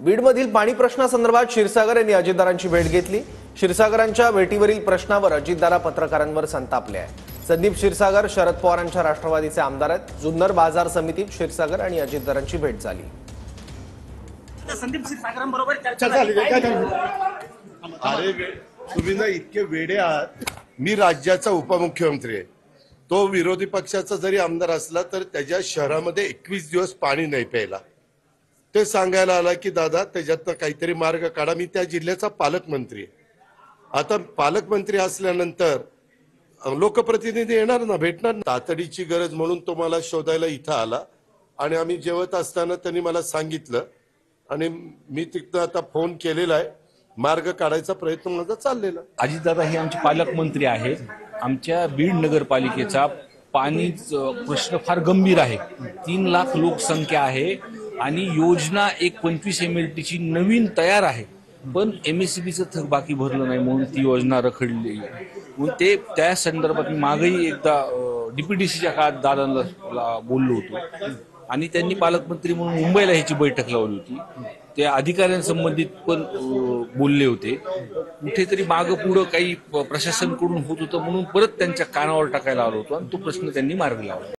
बीडमधील पाणी प्रश्नासंदर्भात क्षीरसागर यांनी अजितदारांची भेट घेतली। क्षीरसागरांच्या भेटीवरील प्रश्नावर अजितदार पत्रकारांवर संतापले आहे। संदीप क्षीरसागर शरद पवारांच्या राष्ट्रवादीचे आमदार आहेत। जुन्नर बाजार समितीत क्षीरसागर आणि अजितदारांची भेट झाली। संदीप क्षीरसागरांबरोबर चर्चा झाली। अरे तुम्ही ना इतके वेडे आहात। मी राज्याचा उपमुख्यमंत्री आहे। तो विरोधी पक्षाचा जरी आमदार असला तर त्याच्या शहरामध्ये 21 दिवस पाणी नाही प्यायला। ते सांगायला आला की दादा त्याच्यातनं काहीतरी मार्ग काढा। मी त्या जिल्ह्याचा पालकमंत्री आहे। आता पालकमंत्री असल्यानंतर लोकप्रतिनिधी येणार ना, भेटणार ना। तातडीची गरज म्हणून तो मला शोधायला इथं आला आणि आम्ही जेवत असताना त्यांनी मला सांगितलं आणि मी तिथं आता फोन केलेला आहे। मार्ग काढायचा प्रयत्न माझा चाललेला। अजितदादा हे आमचे पालकमंत्री आहेत। आमच्या बीड नगरपालिकेचा पाणी प्रश्न फार गंभीर आहे। 3 लाख लोकसंख्या आहे आणि योजना एक 25 MLT ची नवीन तयार आहे, पण MSCBचं थकबाकी भरलं नाही म्हणून ती योजना रखडली। म्हणून ते त्या संदर्भात मी मागेही एकदा DPDCच्या काळात दादांना बोललो होतो आणि त्यांनी पालकमंत्री म्हणून मुंबईला ह्याची बैठक लावली होती। त्या अधिकाऱ्यांसंबंधित पण बोलले होते। कुठेतरी मागं पुढं काही प्रशासनाकडून होत होतं म्हणून परत त्यांच्या कानावर टाकायला आलो होतो आणि तो प्रश्न त्यांनी मार्गी लावला।